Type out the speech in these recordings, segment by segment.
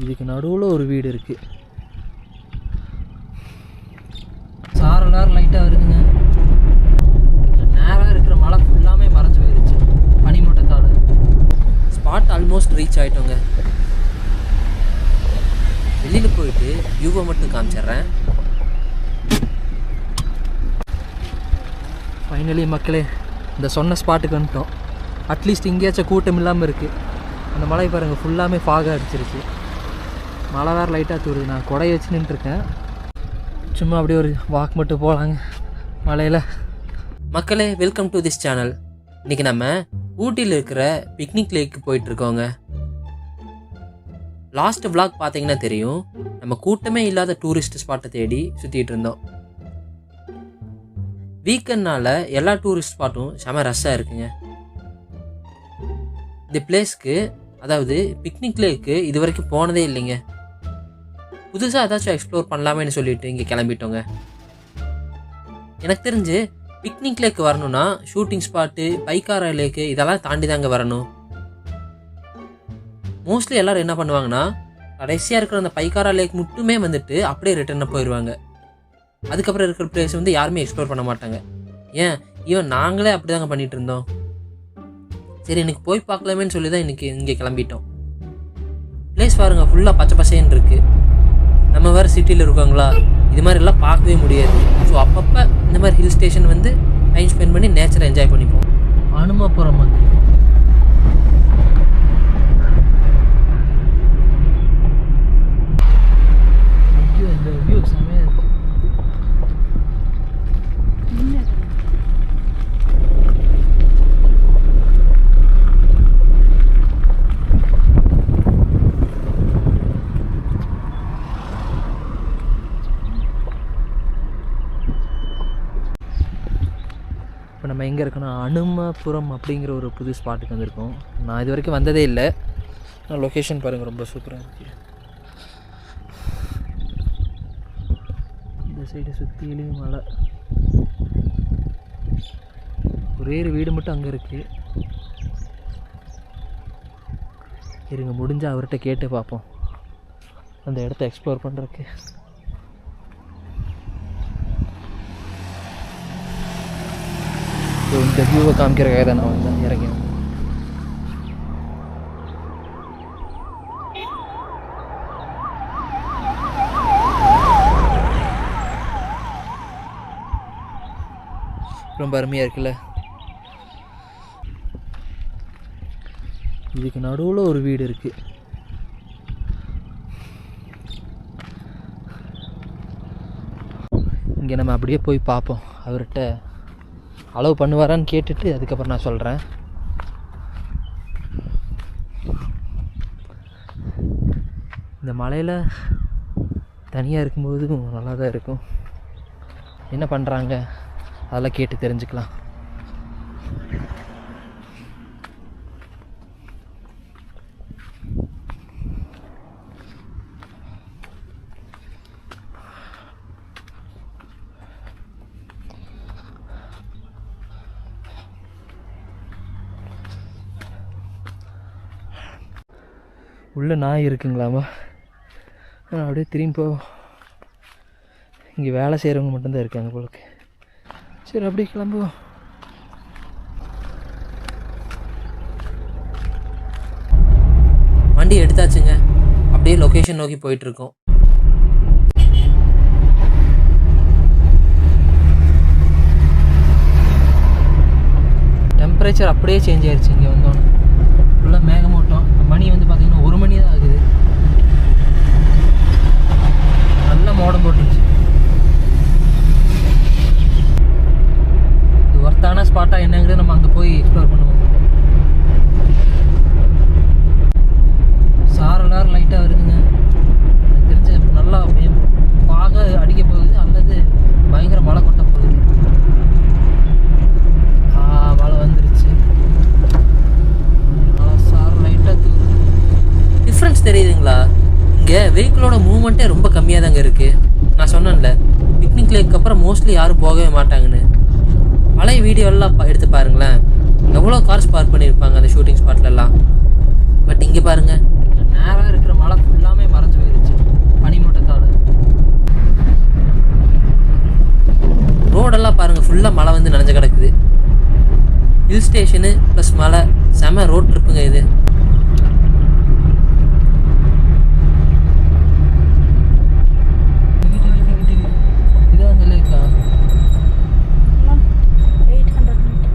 இதுக்கு நடுவில் ஒரு வீடு இருக்குது. சாரலார் லைட்டாக வருதுங்க. நேராக இருக்கிற மலை ஃபுல்லாமே மறைஞ்சு போயிருச்சு பனிமூட்டத்தால். ஸ்பாட் ஆல்மோஸ்ட் ரீச் ஆகிட்டோங்க. வெளியில் போயிட்டு வியூவை மட்டும் காமிச்சிட்றேன். ஃபைனலி மக்களே இந்த சொன்ன ஸ்பாட்டுக்கு வந்துட்டோம். அட்லீஸ்ட் இங்கேயாச்சும் கூட்டம் இல்லாமல் இருக்குது. அந்த மலை பாருங்கள் ஃபுல்லாமே ஃபாகாக அடிச்சிருச்சு. மழை வேறு லைட்டாக தூருது. நான் கொடையை வச்சு நின்றுருக்கேன். சும்மா அப்படியே ஒரு வாக் மட்டும் போகலாங்க மலையில். மக்களே வெல்கம் டு திஸ் சேனல். இன்றைக்கி நம்ம ஊட்டியில் இருக்கிற பிக்னிக் லேக்கு போயிட்டுருக்கோங்க. லாஸ்ட் விளாக் பார்த்தீங்கன்னா தெரியும், நம்ம கூட்டமே இல்லாத டூரிஸ்ட் ஸ்பாட்டை தேடி சுற்றிட்டு இருந்தோம். வீக்கெண்ட்னால எல்லா டூரிஸ்ட் ஸ்பாட்டும் செம ரஷ்ஷாக இருக்குங்க. இந்த பிளேஸ்க்கு, அதாவது பிக்னிக் லேக்கு இது வரைக்கும் போனதே இல்லைங்க. புதுசாக ஏதாச்சும் எக்ஸ்ப்ளோர் பண்ணலாமேன்னு சொல்லிட்டு இங்கே கிளம்பிட்டோங்க. எனக்கு தெரிஞ்சு பிக்னிக் லேக்கு வரணும்னா ஷூட்டிங் ஸ்பாட்டு, பைக்காரா லேக்கு இதெல்லாம் தாண்டி தாங்க வரணும். மோஸ்ட்லி எல்லோரும் என்ன பண்ணுவாங்கன்னா, கடைசியாக இருக்கிற அந்த பைக்காரா லேக் மட்டுமே வந்துட்டு அப்படியே ரிட்டர்னாக போயிடுவாங்க. அதுக்கப்புறம் இருக்கிற பிளேஸ் வந்து யாருமே எக்ஸ்ப்ளோர் பண்ண மாட்டாங்க. ஏன், ஈவன் நாங்களே அப்படி தாங்க பண்ணிகிட்டு இருந்தோம். சரி இன்னைக்கு போய் பார்க்கலாமேன்னு சொல்லி தான் இன்றைக்கி இங்கே கிளம்பிட்டோம். பிளேஸ் பாருங்க ஃபுல்லாக பச்சை பசேன்னு இருக்குது. நம்ம வேறு சிட்டியில் இருக்காங்களா, இது மாதிரி எல்லாம் பார்க்கவே முடியாது. ஸோ அப்பப்போ இந்த மாதிரி ஹில் ஸ்டேஷன் வந்து டைம் ஸ்பெண்ட் பண்ணி நேச்சரை என்ஜாய் பண்ணிப்போம். அனுமபுரம் வந்து இந்த வியூ செம்மையாக இருக்குது. இப்போ நம்ம எங்கே இருக்கோன்னா அனுமபுரம் அப்படிங்கிற ஒரு புது ஸ்பாட்டுக்கு வந்திருக்கோம். நான் இது வரைக்கும் வந்ததே இல்லை. நான் லொக்கேஷன் பாருங்கள் ரொம்ப சூப்பராக இருக்குது. இந்த சைடு சுற்றிலையும் மலை. ஒரே ஒரு வீடு மட்டும் அங்கே இருக்குது. இருங்க முடிஞ்சால் அவர்கிட்ட கேட்டு பார்ப்போம் அந்த இடத்த எக்ஸ்ப்ளோர் பண்ணுறதுக்கு. இந்த வியூவை காமிக்கிறக்காக தான் நான் வந்தேன். இறங்கி ரொம்ப அருமையாக இருக்குல்ல. இதுக்கு நடுவில் ஒரு வீடு இருக்குது. இங்கே நம்ம அப்படியே போய் பார்ப்போம். அவர்கிட்ட அலோவ் பண்ணுவாரான்னு கேட்டுட்டு அதுக்கப்புறம் நான் சொல்கிறேன். இந்த மலையில் தனியாக இருக்கும்போது நல்லா தான் இருக்கும். என்ன பண்ணுறாங்க அதெல்லாம் கேட்டு தெரிஞ்சுக்கலாம். உள்ளே நாய் இருக்குங்களாமா? அப்படியே திரும்பி இங்கே வேலை செய்கிறவங்க மட்டும்தான் இருக்காங்க போலுக்கு. சரி அப்படியே கிளம்புவோம். வண்டி எடுத்தாச்சுங்க. அப்படியே லொக்கேஷன் நோக்கி போயிட்டுருக்கோம். டெம்பரேச்சர் அப்படியே சேஞ்ச் ஆயிடுச்சு. இங்கே வந்தோன்னே ஃபுல்லாக மேகமூட்டம். மணி வந்து பார்த்திங்கன்னா 1 மணி தான் ஆகுது. நல்லா மோடம் போட்டுருச்சு. இது ஒர்த்தான ஸ்பாட்டாக என்னங்கிறது நம்ம அங்கே போய் எக்ஸ்ப்ளோர் பண்ணுவோம். சாரலார் லைட்டாக வருதுங்க. எனக்கு தெரிஞ்ச நல்லா பாக அடிக்க போகுது அல்லது பயங்கர மழை கொட்ட போகுது. மழை வந்துருச்சு. சார் லைட்டாக டிஃப்ரென்ஸ் தெரியுதுங்களா? இங்கே வெஹிக்கிளோட மூவ்மெண்ட்டே ரொம்ப கம்மியாக தாங்க இருக்குது. நான் சொன்னேன்ல, பிக்னிக் லேக்கு அப்புறம் மோஸ்ட்லி யாரும் போகவே மாட்டாங்கன்னு. பழைய வீடியோலாம் எடுத்து பாருங்களேன், எவ்வளோ கார்ஸ் பார்க் பண்ணியிருப்பாங்க அந்த ஷூட்டிங் ஸ்பாட்லலாம். பட் இங்கே பாருங்கள், நேராக இருக்கிற மலை ஃபுல்லாமே ஃபுல்லாக மழை வந்து நனைஞ்சு கிடக்குது. ஹில் ஸ்டேஷனு ப்ளஸ் மலை, செம ரோட் ட்ரிப்புங்க இது. இதான் லேக்கா? Ma'am, 800 meter.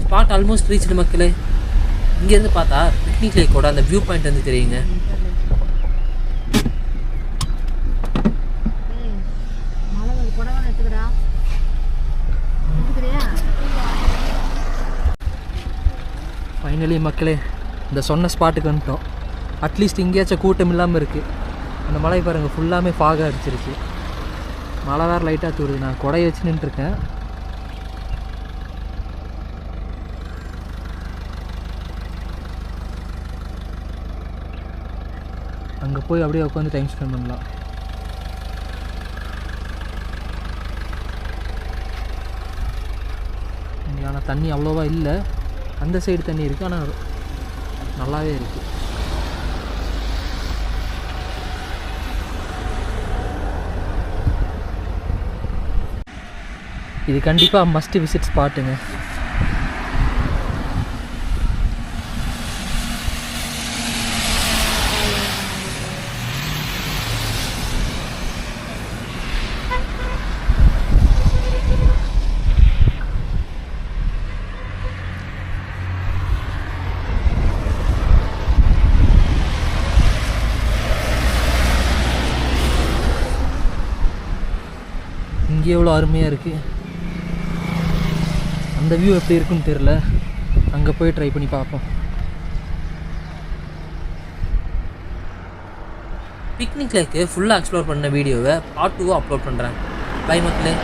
Spot almost reached மக்களே. இங்கேருந்து பார்த்தா பிக்னிக் லேக்கோட அந்த வியூ பாயிண்ட் வந்து தெரியுங்க. மழை வந்து புடவை எடுத்துக்கிறா எடுத்துக்கிறியா? ஃபைனலி மக்களே இந்த சொன்ன ஸ்பாட்டுக்கு வந்துட்டோம். அட்லீஸ்ட் இங்கேயாச்சும் கூட்டம் இல்லாமல் இருக்குது. அந்த மலை பாருங்கள் ஃபுல்லாமே ஃபாகாக அடிச்சிருச்சு. மழை வேறு லைட்டாக தூருது. நான் கொடையை வச்சு நின்றுருக்கேன். அங்கே போய் அப்படியே உட்காந்து டைம் ஸ்பெண்ட் பண்ணலாம். இங்கே ஆனால் தண்ணி அவ்வளோவா இல்லை. அந்த சைடு தண்ணி இருக்குது, ஆனால் நல்லாவே இருக்குது. இது கண்டிப்பாக மஸ்ட் விசிட் ஸ்பாட்டுங்க. இங்கே எவ்வளோ அருமையாக இருக்குது. அந்த வியூ எப்படி இருக்குன்னு தெரில. அங்கே போய் ட்ரை பண்ணி பார்ப்போம். பிக்னிக் லேக்கு ஃபுல்லாக எக்ஸ்ப்ளோர் பண்ண வீடியோவை பார்ட் 2 அப்லோட் பண்ணுறேன். பை மக்களே.